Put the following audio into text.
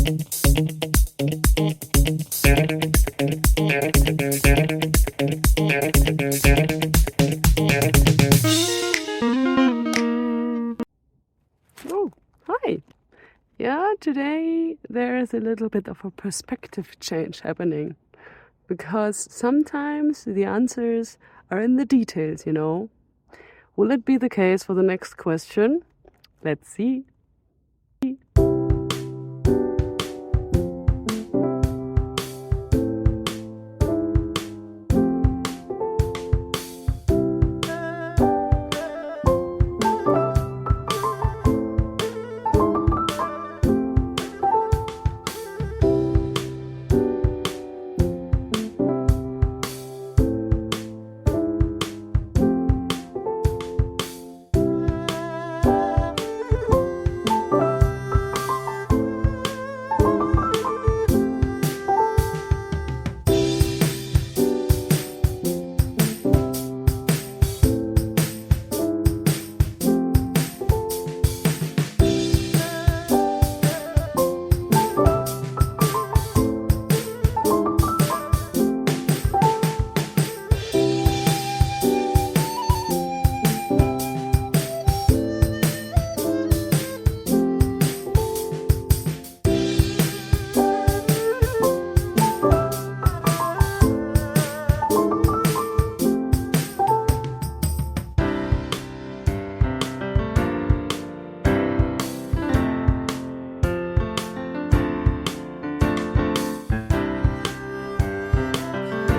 Oh, hi. Yeah, today there is a little bit of a perspective change happening, because sometimes the answers are in the details, you know. Will it be the case for the next question? Let's see.